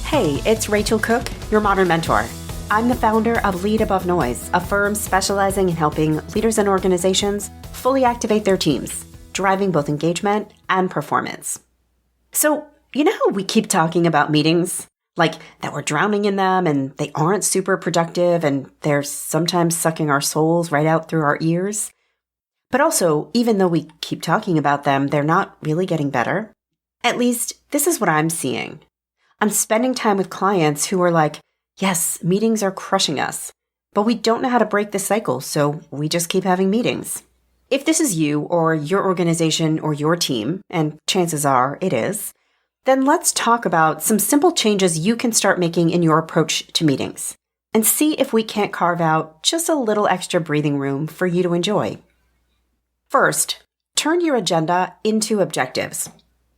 Hey, it's Rachel Cooke, your modern mentor. I'm the founder of Lead Above Noise, a firm specializing in helping leaders and organizations fully activate their teams, driving both engagement and performance. So, you know how we keep talking about meetings? Like that we're drowning in them and they aren't super productive and they're sometimes sucking our souls right out through our ears? But also, even though we keep talking about them, they're not really getting better. At least, this is what I'm seeing. I'm spending time with clients who are like, yes, meetings are crushing us, but we don't know how to break the cycle, so we just keep having meetings. If this is you or your organization or your team, and chances are it is, then let's talk about some simple changes you can start making in your approach to meetings and see if we can't carve out just a little extra breathing room for you to enjoy. First, turn your agenda into objectives.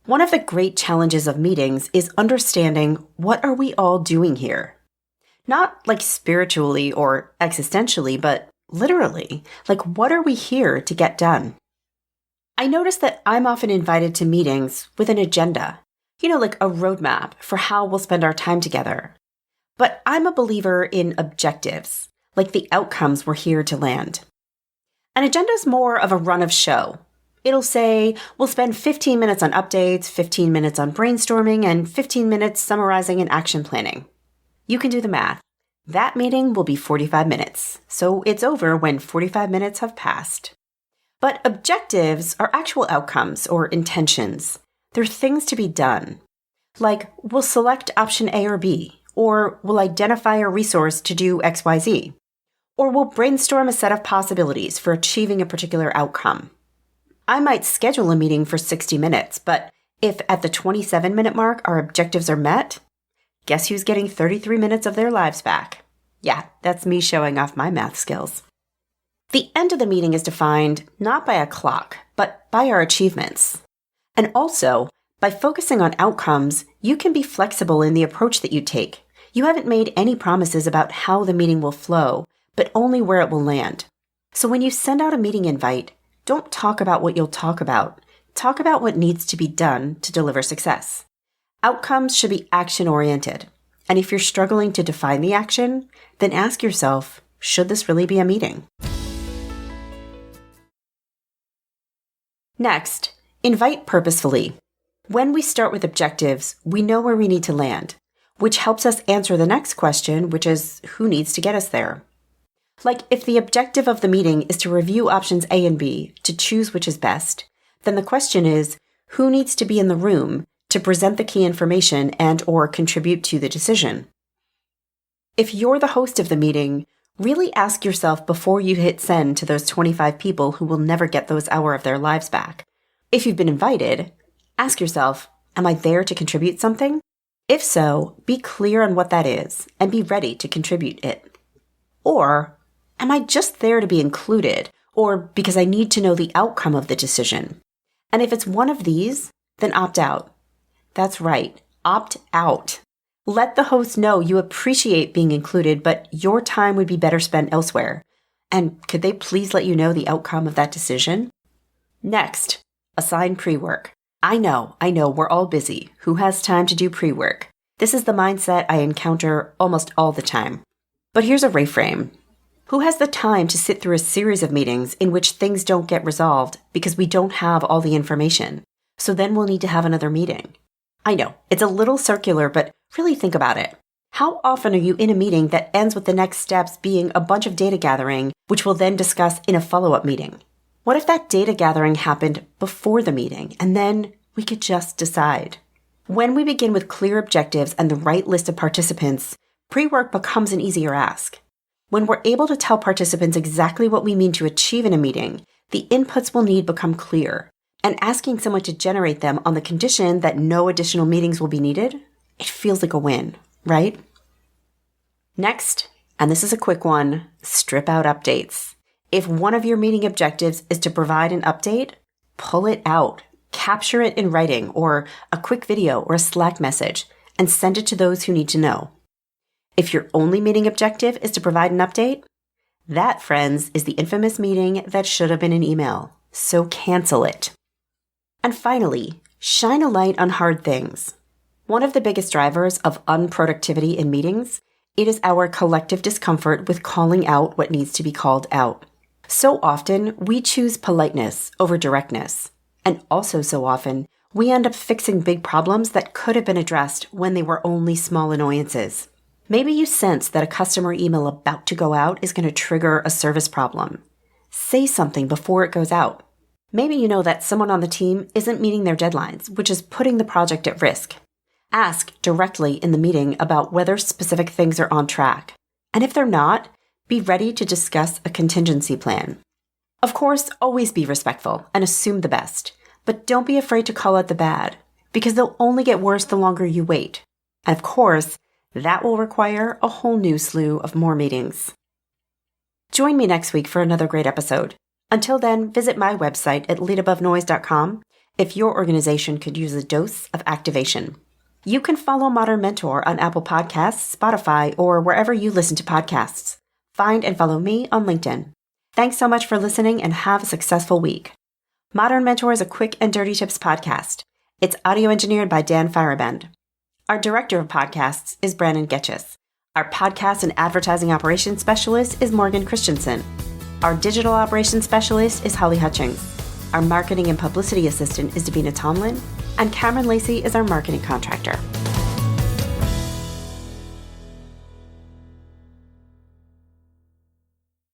One of the great challenges of meetings is understanding what are we all doing here? Not like spiritually or existentially, but literally, like what are we here to get done? I notice that I'm often invited to meetings with an agenda, like a roadmap for how we'll spend our time together. But I'm a believer in objectives, like the outcomes we're here to land. An agenda is more of a run of show. It'll say, we'll spend 15 minutes on updates, 15 minutes on brainstorming, and 15 minutes summarizing and action planning. You can do the math. That meeting will be 45 minutes, so it's over when 45 minutes have passed. But objectives are actual outcomes or intentions. They're things to be done. Like, we'll select option A or B, or we'll identify a resource to do XYZ, or we'll brainstorm a set of possibilities for achieving a particular outcome. I might schedule a meeting for 60 minutes, but if at the 27-minute mark our objectives are met, guess who's getting 33 minutes of their lives back? Yeah, that's me showing off my math skills. The end of the meeting is defined not by a clock, but by our achievements. And also, by focusing on outcomes, you can be flexible in the approach that you take. You haven't made any promises about how the meeting will flow, but only where it will land. So when you send out a meeting invite, don't talk about what you'll talk about. Talk about what needs to be done to deliver success. Outcomes should be action-oriented. And if you're struggling to define the action, then ask yourself, should this really be a meeting? Next, invite purposefully. When we start with objectives, we know where we need to land, which helps us answer the next question, which is who needs to get us there? Like if the objective of the meeting is to review options A and B to choose which is best, then the question is, who needs to be in the room to present the key information and or contribute to the decision? If you're the host of the meeting, really ask yourself before you hit send to those 25 people who will never get those hour of their lives back. If you've been invited, ask yourself, am I there to contribute something? If so, be clear on what that is and be ready to contribute it. Or, am I just there to be included, or because I need to know the outcome of the decision? And if it's one of these, then opt out. That's right, opt out. Let the host know you appreciate being included, but your time would be better spent elsewhere. And could they please let you know the outcome of that decision? Next, assign pre-work. I know, we're all busy. Who has time to do pre-work? This is the mindset I encounter almost all the time. But here's a reframe. Who has the time to sit through a series of meetings in which things don't get resolved because we don't have all the information? So then we'll need to have another meeting. I know, it's a little circular, but really think about it. How often are you in a meeting that ends with the next steps being a bunch of data gathering, which we'll then discuss in a follow-up meeting? What if that data gathering happened before the meeting, and then we could just decide? When we begin with clear objectives and the right list of participants, pre-work becomes an easier ask. When we're able to tell participants exactly what we mean to achieve in a meeting, the inputs we'll need become clear. And asking someone to generate them on the condition that no additional meetings will be needed, it feels like a win, right? Next, and this is a quick one, strip out updates. If one of your meeting objectives is to provide an update, pull it out, capture it in writing or a quick video or a Slack message, and send it to those who need to know. If your only meeting objective is to provide an update, that, friends, is the infamous meeting that should have been an email. So cancel it. And finally, shine a light on hard things. One of the biggest drivers of unproductivity in meetings, it is our collective discomfort with calling out what needs to be called out. So often, we choose politeness over directness. And also so often, we end up fixing big problems that could have been addressed when they were only small annoyances. Maybe you sense that a customer email about to go out is going to trigger a service problem. Say something before it goes out. Maybe you know that someone on the team isn't meeting their deadlines, which is putting the project at risk. Ask directly in the meeting about whether specific things are on track. And if they're not, be ready to discuss a contingency plan. Of course, always be respectful and assume the best, but don't be afraid to call out the bad, because they'll only get worse the longer you wait. And of course, that will require a whole new slew of more meetings. Join me next week for another great episode. Until then, visit my website at leadabovenoise.com if your organization could use a dose of activation. You can follow Modern Mentor on Apple Podcasts, Spotify, or wherever you listen to podcasts. Find and follow me on LinkedIn. Thanks so much for listening and have a successful week. Modern Mentor is a quick and dirty tips podcast. It's audio engineered by Dan Firebend. Our director of podcasts is Brandon Getchis. Our podcast and advertising operations specialist is Morgan Christensen. Our digital operations specialist is Holly Hutchings. Our marketing and publicity assistant is Davina Tomlin. And Cameron Lacey is our marketing contractor.